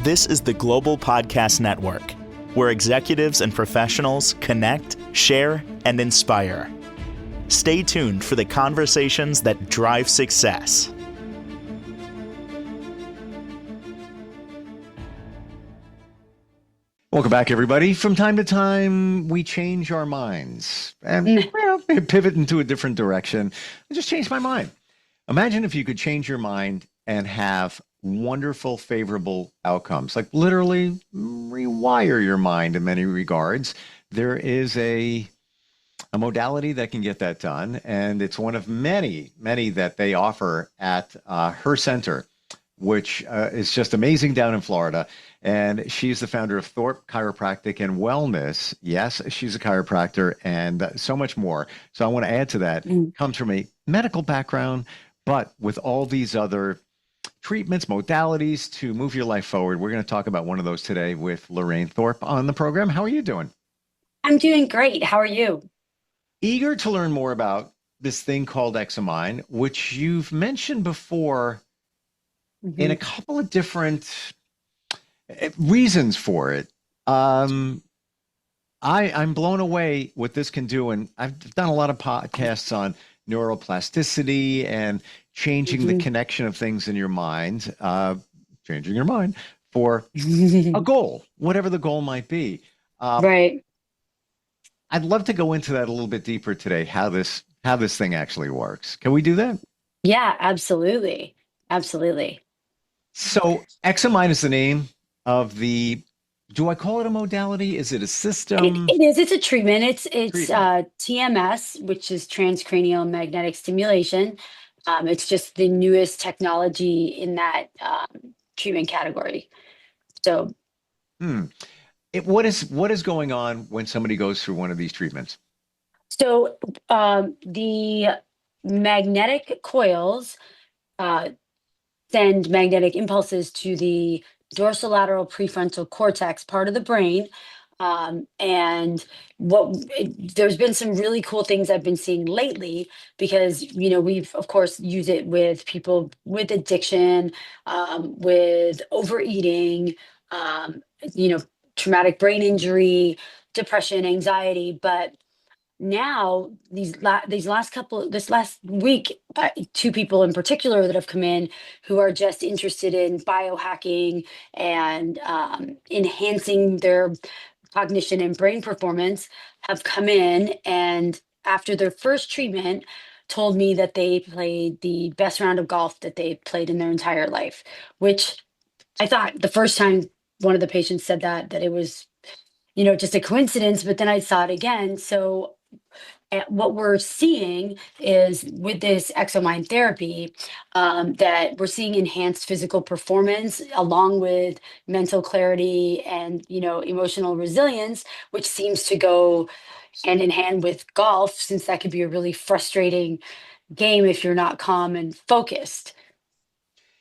This is the Global Podcast Network, where executives and professionals connect, share, and inspire. Stay tuned for the conversations that drive success. Welcome back, everybody. From time to time, we change our minds and pivot into a different direction. I just changed my mind. Imagine if you could change your mind and have wonderful, favorable outcomes, like literally rewire your mind in many regards. There is a modality that can get that done, and it's one of many that they offer at her center, which is just amazing down in Florida. And she's the founder of Thorpe Chiropractic and Wellness. Yes, she's a chiropractor and so much more. So I want to add to that. Comes from a medical background, but with all these other treatments, modalities to move your life forward. We're going to talk about one of those today with Lorraine Thorpe on the program. How are you doing? I'm doing great. How are you? Eager to learn more about this thing called Examine, which you've mentioned before in a couple of different reasons for it. I'm blown away what this can do. And I've done a lot of podcasts on neuroplasticity and changing the connection of things in your mind, changing your mind for a goal, whatever the goal might be. Right. I'd love to go into that a little bit deeper today, how this thing actually works. Can we do that? Yeah, absolutely. Absolutely. So Examine is the name of do I call it a modality? Is it a system? It is. It's a treatment. It's Treatment. TMS, which is transcranial magnetic stimulation. It's just the newest technology in that treatment category. So, What is going on when somebody goes through one of these treatments? so the magnetic coils send magnetic impulses to the dorsolateral prefrontal cortex part of the brain. And there's been some really cool things I've been seeing lately because, we've, of course, used it with people with addiction, with overeating, traumatic brain injury, depression, anxiety. But now this last week, two people in particular that have come in who are just interested in biohacking and enhancing their cognition and brain performance have come in, and after their first treatment told me that they played the best round of golf that they played in their entire life, which I thought the first time one of the patients said that it was just a coincidence, but then I saw it again. So what we're seeing is with this exomine therapy, that we're seeing enhanced physical performance along with mental clarity and emotional resilience, which seems to go hand in hand with golf, since that could be a really frustrating game if you're not calm and focused.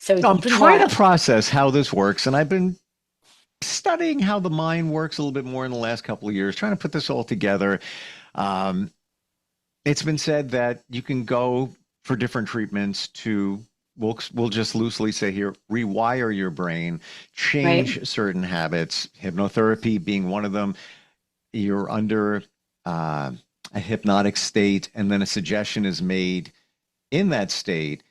So I'm trying to process how this works, and I've been studying how the mind works a little bit more in the last couple of years, trying to put this all together. It's been said that you can go for different treatments to, we'll just loosely say here, rewire your brain, change certain habits, hypnotherapy being one of them. You're under a hypnotic state, and then a suggestion is made in that state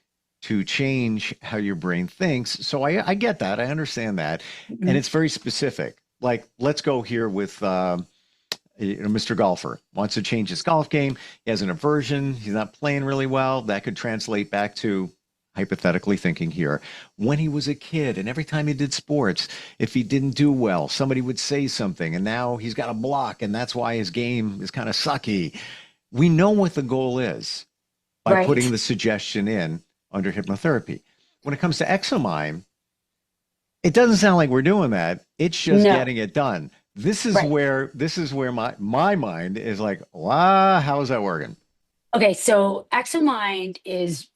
to change how your brain thinks. So I get that. I understand that. And it's very specific. Like, let's go here with Mr. Golfer wants to change his golf game. He has an aversion. He's not playing really well. That could translate back to, hypothetically thinking here, when he was a kid, and every time he did sports, if he didn't do well, somebody would say something, and now he's got a block, and that's why his game is kind of sucky. We know what the goal is by putting the suggestion in under hypnotherapy. When it comes to Examine, it doesn't sound like we're doing that. It's just getting it done. This is where my mind is like, wow, how is that working? Okay, so ExoMind is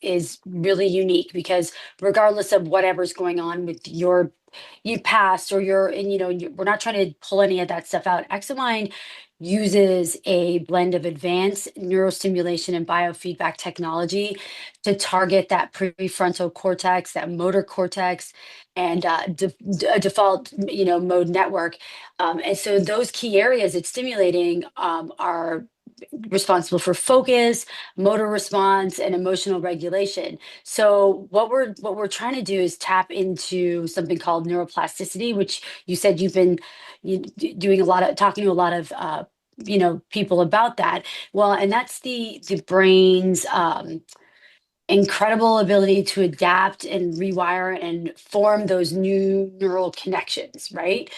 really unique because regardless of whatever's going on with your past or your and we're not trying to pull any of that stuff out. ExoMind uses a blend of advanced neurostimulation and biofeedback technology to target that prefrontal cortex, that motor cortex, and a default mode network. And so those key areas it's stimulating are responsible for focus, motor response, and emotional regulation. So what we're trying to do is tap into something called neuroplasticity, which you said you've been doing a lot of talking to a lot of people about that. Well, and that's the brain's incredible ability to adapt and rewire and form those new neural connections, right?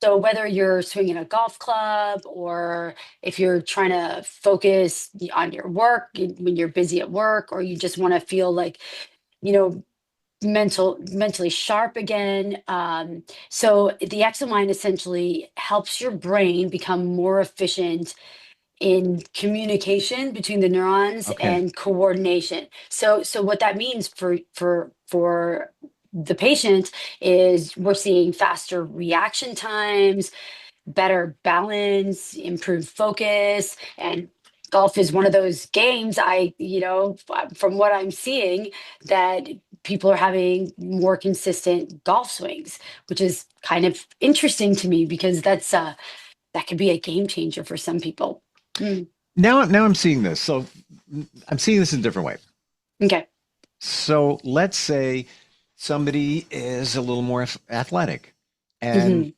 So whether you're swinging a golf club or if you're trying to focus on your work when you're busy at work, or you just want to feel like, you know, mentally sharp again. So the exomind essentially helps your brain become more efficient in communication between the neurons Okay. and coordination. So what that means for the patient is we're seeing faster reaction times, better balance, improved focus, and golf is one of those games from what I'm seeing that people are having more consistent golf swings, which is kind of interesting to me because that could be a game changer for some people. Mm, Now I'm seeing this. So I'm seeing this in a different way. okay. So let's say somebody is a little more athletic and Hmm.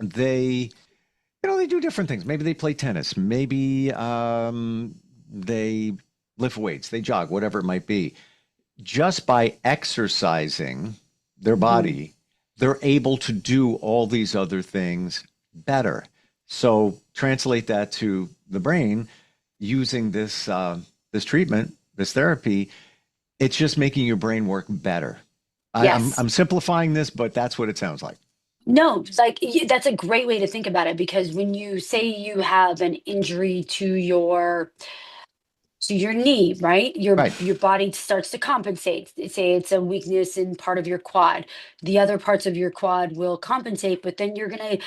they, they do different things. Maybe they play tennis. Maybe they lift weights, they jog, whatever it might be. Just by exercising their Hmm. body, they're able to do all these other things better. So translate that to the brain using this treatment, this therapy. It's just making your brain work better. Yes. I'm simplifying this, but that's what it sounds like. No, it's like that's a great way to think about it because when you say you have an injury to your knee, right? Your Right. your body starts to compensate. Say it's a weakness in part of your quad. The other parts of your quad will compensate, but then you're gonna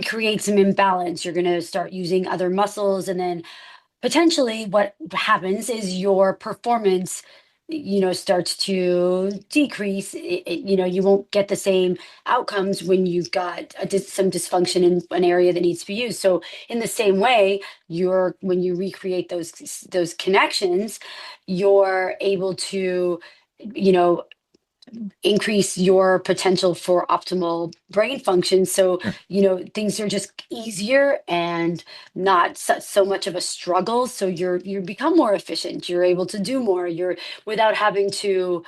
create some imbalance. You're gonna start using other muscles, and then potentially what happens is your performance starts to decrease. You won't get the same outcomes when you've got some dysfunction in an area that needs to be used. So in the same way, when you recreate those connections, you're able to you know increase your potential for optimal brain function. So, Sure. things are just easier and not so much of a struggle. So you become more efficient. You're able to do more. You're without having to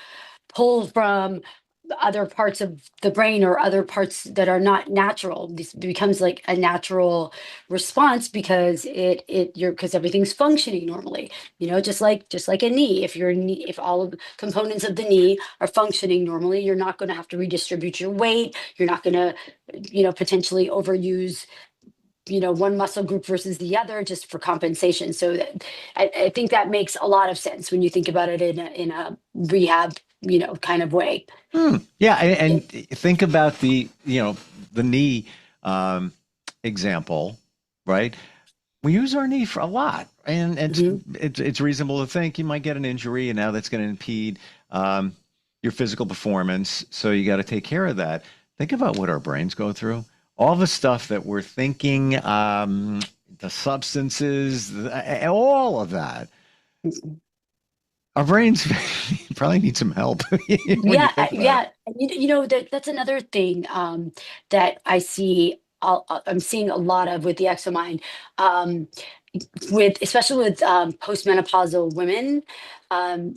pull from the other parts of the brain or other parts that are not natural. This becomes like a natural response because because everything's functioning normally. Just like a knee. If all of the components of the knee are functioning normally, you're not going to have to redistribute your weight. You're not going to potentially overuse one muscle group versus the other just for compensation. So I think that makes a lot of sense when you think about it in a rehab kind of way. Yeah, Yeah. and think about the knee um, example, right? We use our knee for a lot, and Mhm. it's reasonable to think you might get an injury, and now that's going to impede um, your physical performance. So you got to take care of that. Think about what our brains go through. All the stuff that we're thinking, the substances, all of that. Our brains probably need some help when you Yeah, think about it. yeah. And that's another thing that I'm seeing a lot of with the exomind, um, especially with postmenopausal women.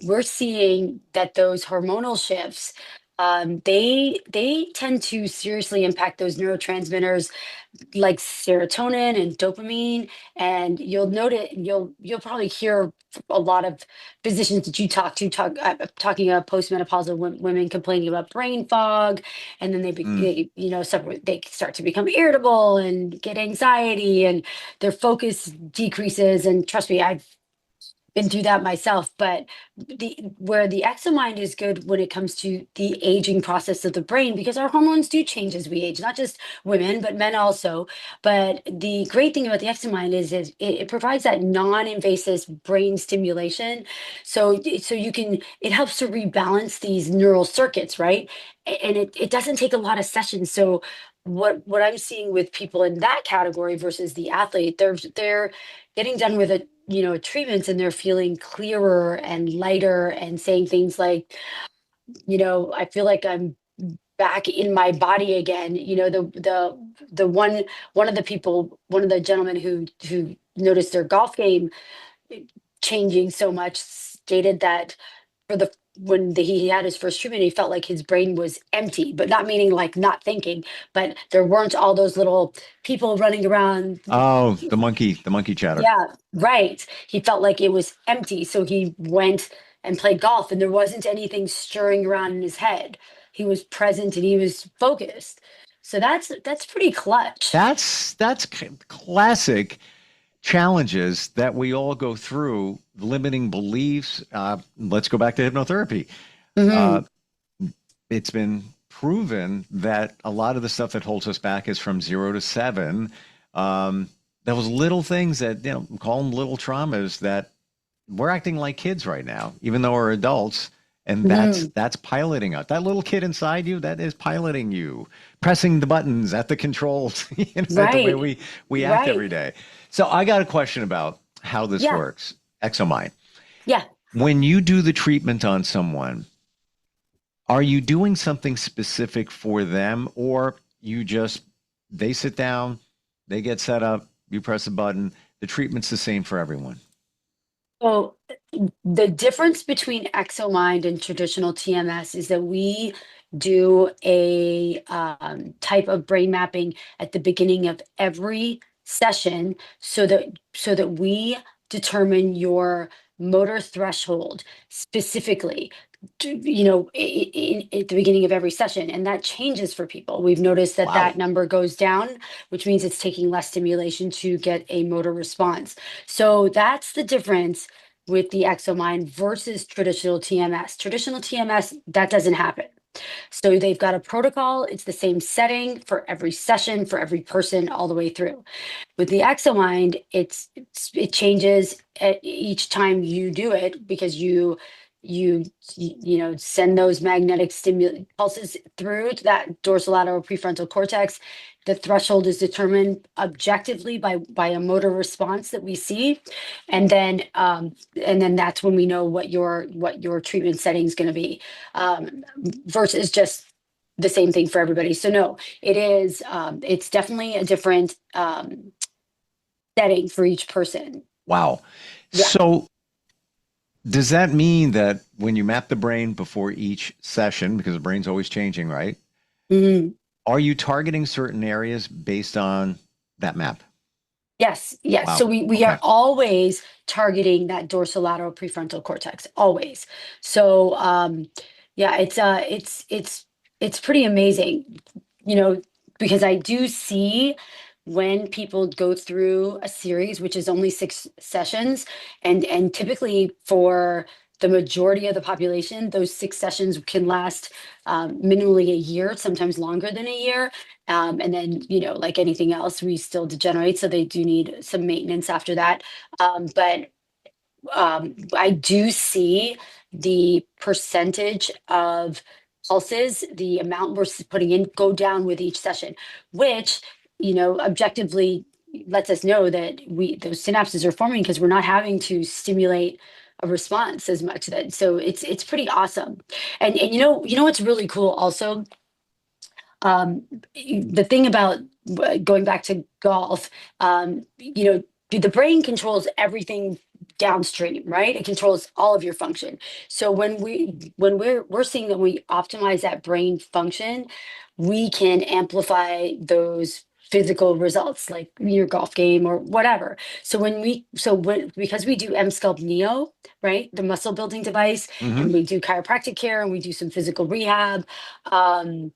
We're seeing that those hormonal shifts, they tend to seriously impact those neurotransmitters like serotonin and dopamine. And you'll probably hear a lot of physicians that you talking about postmenopausal women complaining about brain fog, and then Mm. they start to become irritable and get anxiety and their focus decreases. And trust me, been through that myself, but where the exomind is good when it comes to the aging process of the brain, because our hormones do change as we age, not just women, but men also. But the great thing about the exomind is it provides that non-invasive brain stimulation. So you can, it helps to rebalance these neural circuits, right? And it doesn't take a lot of sessions. So what I'm seeing with people in that category versus the athlete, they're getting done with treatments, and they're feeling clearer and lighter and saying things like, I feel like I'm back in my body again. The one of the people, one of the gentlemen who noticed their golf game changing so much, stated that for the when he had his first treatment, he felt like his brain was empty, but not meaning like not thinking, but there weren't all those little people running around. Oh, the monkey chatter. Yeah, right. He felt like it was empty. So he went and played golf, and there wasn't anything stirring around in his head. He was present and he was focused. So that's pretty clutch. That's classic challenges that we all go through, limiting beliefs. Let's go back to hypnotherapy. Uh, Hmm. it's been proven that a lot of the stuff that holds us back is from 0 to 7. Those little things that, call them little traumas, that we're acting like kids right now, even though we're adults. And Hmm. that's piloting us. That little kid inside you, that is piloting you, pressing the buttons at the controls, at the way Right. we act Right. every day. So I got a question about how this Yeah. works. Exomind. Yeah. When you do the treatment on someone, are you doing something specific for them, or you just, they sit down, they get set up, you press a button, the treatment's the same for everyone? So the difference between ExoMind and traditional TMS is that we do a type of brain mapping at the beginning of every session, so that we determine your motor threshold specifically, at the beginning of every session, and that changes for people. We've noticed that Wow. that number goes down, which means it's taking less stimulation to get a motor response. So that's the difference with the ExoMind versus traditional TMS. Traditional TMS, that doesn't happen. So they've got a protocol. It's the same setting for every session, for every person, all the way through. With the ExoMind, it changes at each time you do it, because you send those magnetic pulses through to that dorsolateral prefrontal cortex. The threshold is determined objectively by a motor response that we see, and then that's when we know what your treatment setting is going to be, versus just the same thing for everybody. So no, it's definitely a different setting for each person. Wow. Yeah. So does that mean that when you map the brain before each session, because the brain's always changing, right? Mhm. Are you targeting certain areas based on that map? Yes, yes. Wow. So we Okay. are always targeting that dorsolateral prefrontal cortex, always. So yeah, it's pretty amazing, you know, because I do see when people go through a series, which is only 6 sessions, and typically for the majority of the population, those 6 sessions can last minimally a year, sometimes longer than a year. And then, like anything else, we still degenerate. So they do need some maintenance after that. But I do see the percentage of pulses, the amount we're putting in, go down with each session, which, objectively lets us know that those synapses are forming because we're not having to stimulate a response as much. So it's pretty awesome. And what's really cool also, um, the thing about going back to golf, the brain controls everything downstream, right? It controls all of your function. So when we're seeing that we optimize that brain function, we can amplify those physical results, like your golf game or whatever. Because we do M Sculpt Neo, right, the muscle building device, Hmm. and we do chiropractic care, and we do some physical rehab. um,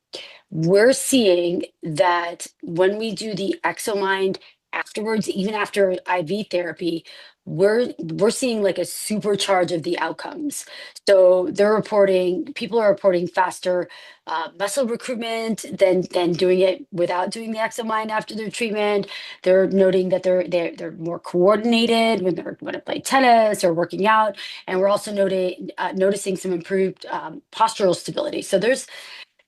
we're seeing that when we do the ExoMind afterwards, even after IV therapy, we're seeing like a supercharge of the outcomes. So people are reporting faster muscle recruitment than doing it without doing the exomind after their treatment. They're noting that they're more coordinated when they're going to play tennis or working out, and we're also noticing some improved postural stability. So there's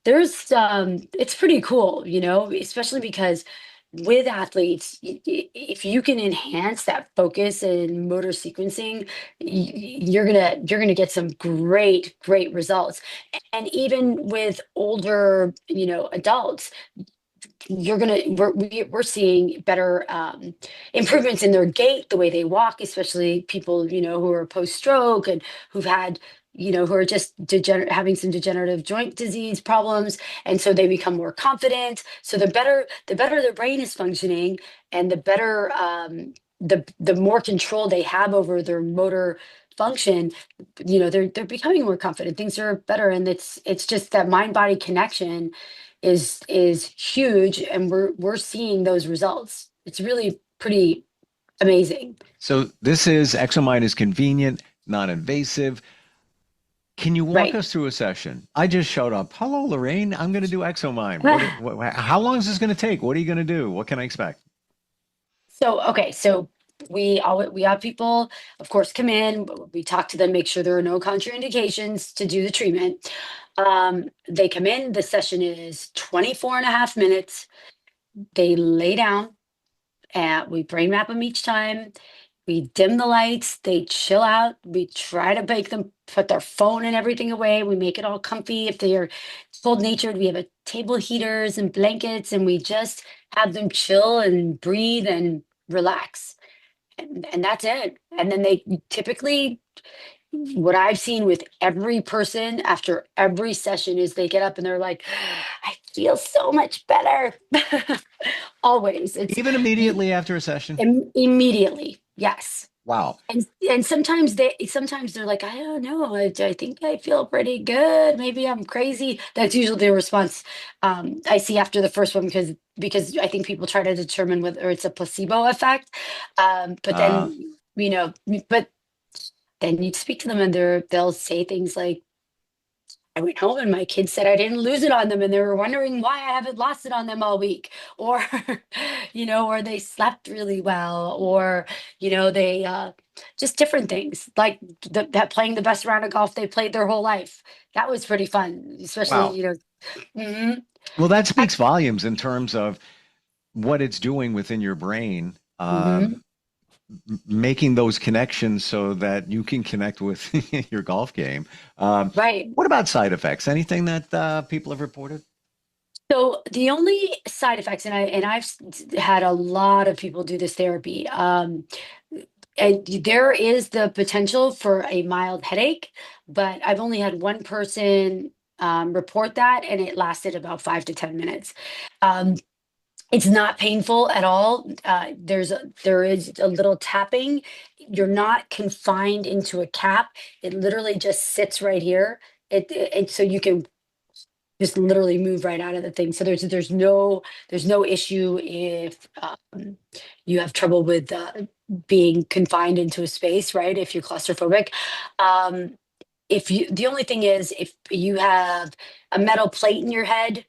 it's pretty cool, especially because with athletes, if you can enhance that focus and motor sequencing, you're gonna get some great results. And even with older, adults, we're seeing better improvements in their gait, the way they walk, especially people who are post stroke and who've had who are just having some degenerative joint disease problems, and so they become more confident. So the better their brain is functioning, and the better the more control they have over their motor function, they're becoming more confident. Things are better, and it's just that mind body connection is huge, and we're seeing those results. It's really pretty amazing. So this is ExoMind is convenient, non-invasive. Can you walk Right. us through a session? I just showed up. Hello, Lorraine. I'm going to do ExoMind. How long is this going to take? What are you going to do? What can I expect? So, okay, so we have people, of course, come in, we talk to them, make sure there are no contraindications to do the treatment. They come in, the session is 24 and a half minutes. They lay down, and we brain map them each time. We dim the lights, they chill out. We try to make them put their phone and everything away. We make it all comfy. If they are cold natured, we have a table heaters and blankets, and we just have them chill and breathe and relax. And that's it. And then they typically, what I've seen with every person after every session is they get up and they're like, I feel so much better. Always. It's Even immediately after a session? immediately. Yes. Wow. And sometimes they're like, I don't know, I think I feel pretty good. Maybe I'm crazy. That's usually the response I see after the first one, because I think people try to determine whether it's a placebo effect. But Uh, then, but then you speak to them, and they'll say things like, I went home and my kids said I didn't lose it on them, and they were wondering why I haven't lost it on them all week. Or, or they slept really well, or, they just different things like that playing the best round of golf they played their whole life. That was pretty fun, especially, wow. mhm. Well, that I- speaks volumes in terms of what it's doing within your brain, mhm. making those connections so that you can connect with your golf game. Right. What about side effects? Anything that people have reported? So the only side effects, and I've had a lot of people do this therapy. And there is the potential for a mild headache, but I've only had one person report that, and it lasted about 5 to 10 minutes. Um, it's not painful at all. There is a little tapping. You're not confined into a cap. It literally just sits right here. And so you can just literally move right out of the thing. So there's no issue if you have trouble with being confined into a space, right? If you're claustrophobic. Um, if you the only thing is, if you have a metal plate in your head,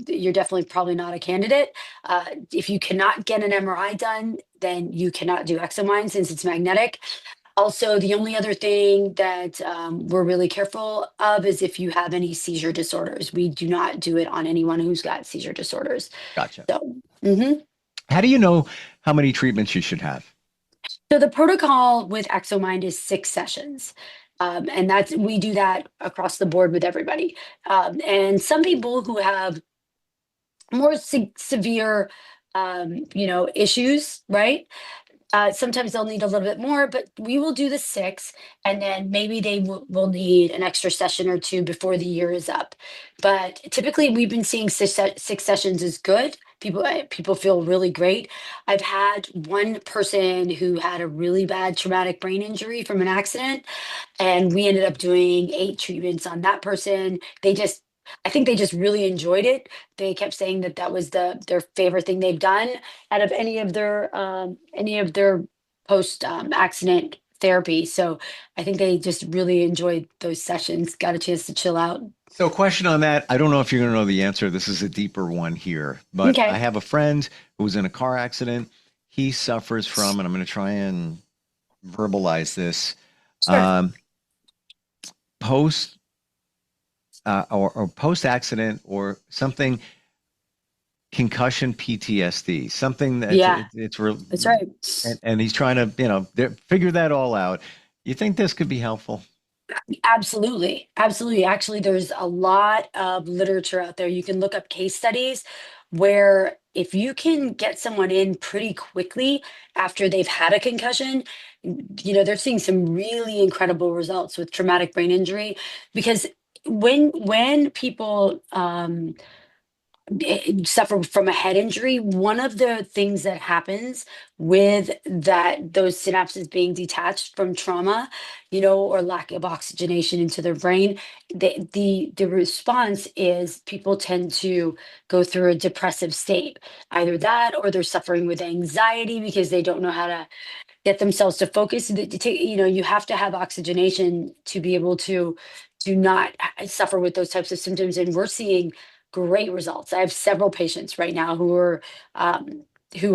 you're definitely probably not a candidate. If you cannot get an MRI done, then you cannot do exomine since it's magnetic. Also, the only other thing that we're really careful of is if you have any seizure disorders. We do not do it on anyone who's got seizure disorders. Gotcha. So, mhm. How do you know how many treatments you should have? So the protocol with ExoMind is 6 sessions. And we do that across the board with everybody. And some people who have more severe, issues, right? Sometimes they'll need a little bit more, but we will do the 6, and then maybe they will need an extra session or two before the year is up. But typically, we've been seeing 6 sessions is good. People feel really great. I've had one person who had a really bad traumatic brain injury from an accident, and we ended up doing 8 treatments on that person. They just I think they just really enjoyed it. They kept saying that that was their favorite thing they've done out of any of their post accident therapy. So I think they just really enjoyed those sessions, got a chance to chill out. So, question on that. I don't know if you're going to know the answer. This is a deeper one here, but I Okay. have a friend who was in a car accident. He suffers from, and I'm going to try and verbalize this, Sure. um, post or post accident or something, concussion PTSD, something that Yeah, it's that's right. and he's trying to, figure that all out. You think this could be helpful? Absolutely. Absolutely. Actually, there's a lot of literature out there. You can look up case studies where if you can get someone in pretty quickly after they've had a concussion, they're seeing some really incredible results with traumatic brain injury because when people suffer from a head injury, one of the things that happens with those synapses being detached from trauma, or lack of oxygenation into their brain, the response is people tend to go through a depressive state. Either that or they're suffering with anxiety because they don't know how to get themselves to focus. You have to have oxygenation to be able to not suffer with those types of symptoms. And we're seeing great results. I have several patients right now who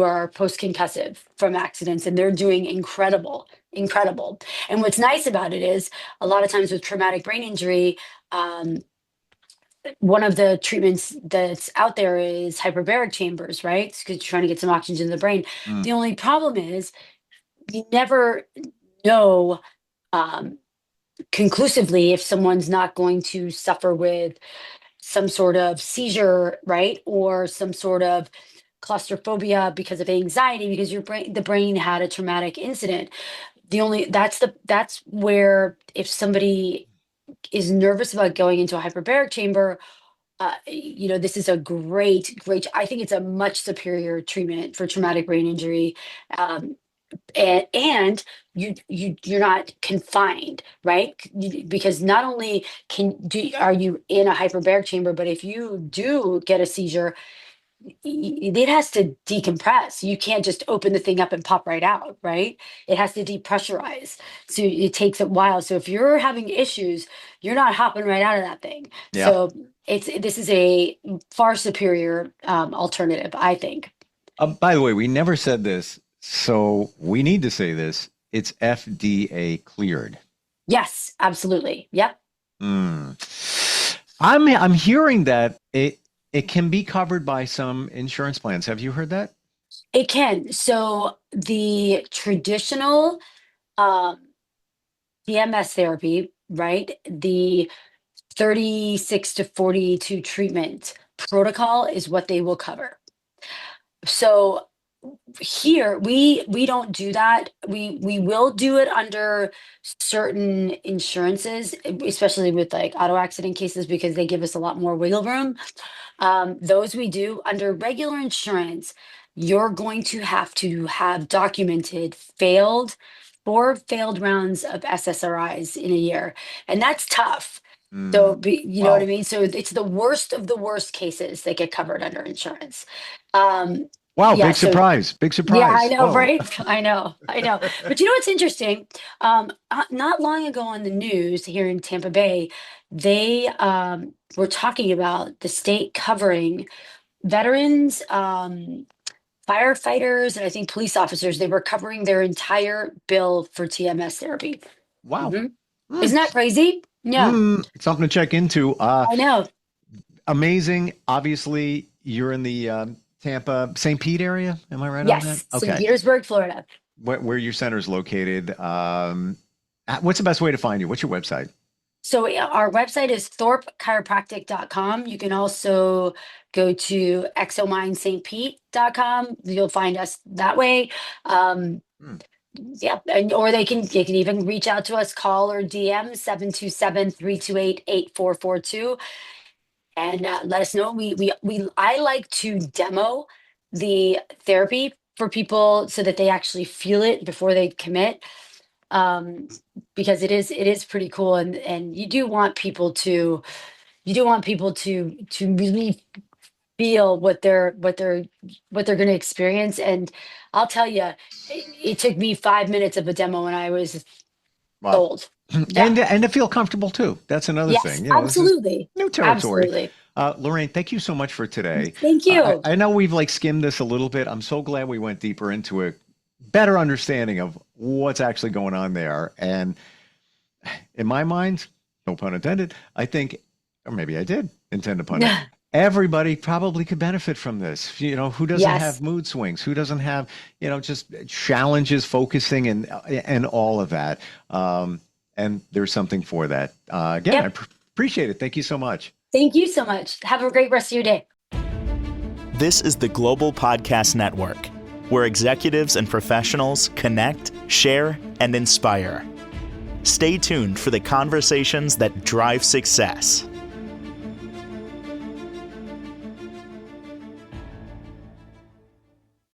are post concussive from accidents, and they're doing incredible, incredible. And what's nice about it is a lot of times with traumatic brain injury. One of the treatments that's out there is hyperbaric chambers, right? Because you're trying to get some oxygen to the brain. Mm, The only problem is you never know um, conclusively if someone's not going to suffer with some sort of seizure, right? Or some sort of claustrophobia because of anxiety, because the brain had a traumatic incident. That's where if somebody is nervous about going into a hyperbaric chamber, this is a great. I think it's a much superior treatment for traumatic brain injury. Um, and you're not confined, right? Because not only are you in a hyperbaric chamber, but if you do get a seizure, it has to decompress. You can't just open the thing up and pop right out, right? It has to depressurize. So it takes a while. So if you're having issues, you're not hopping right out of that thing. yeah. So this is a far superior alternative, I think. By the way, we never said this, so we need to say this. It's FDA cleared. Yes, absolutely. Yep. Mm. I'm hearing that it can be covered by some insurance plans. Have you heard that? It can. So the traditional um, DMS therapy, right? The 36 to 42 treatment protocol is what they will cover. So here we don't do that. We will do it under certain insurances, especially with like auto accident cases because they give us a lot more wiggle room. Those we do under regular insurance. You're going to have documented four failed rounds of SSRIs in a year, and that's tough. So, Mm. you know what I Wow. mean? So it's the worst of the worst cases that get covered under insurance. Um, Wow, yeah. big So surprise. Big yeah, I surprise. know, Whoa. right? I know. But what's interesting? Not long ago on the news here in Tampa Bay, they were talking about the state covering veterans, firefighters, and I think police officers. They were covering their entire bill for TMS therapy. Wow. Hmm. Isn't Mm. that crazy? Yeah, Something to check into. I know. Amazing. Obviously, you're in the Tampa, St. Pete area. Am I right on that? Yes, St. Okay. Petersburg, Florida. Where your center is located. What's the best way to find you? What's your website? So our website is thorpechiropractic.com. You can also go to exomindstpete.com. You'll find us that way. Um, Hmm. yeah, or they can even reach out to us, call or DM 727-328-8442 and let us know. I like to demo the therapy for people so that they actually feel it before they commit, um, because it is pretty cool, and you do want people to you do want people to really feel what they're going to experience. And I'll tell you, it took me 5 minutes of a demo and I was Wow. sold. Yeah. And to feel comfortable too. That's another Yes, thing. This is absolutely. new territory. Absolutely. Lorraine, thank you so much for today. Thank you. I know we've like skimmed this a little bit. I'm so glad we went deeper into a better understanding of what's actually going on there. And in my mind, no pun intended, I think, or maybe I did intend a pun. Everybody probably could benefit from this. Who doesn't Yes. have mood swings? Who doesn't have, just challenges focusing and all of that. And there's something for that. Again, Yep. I appreciate it. Thank you so much. Thank you so much. Have a great rest of your day. This is the Global Podcast Network, where executives and professionals connect, share, and inspire. Stay tuned for the conversations that drive success.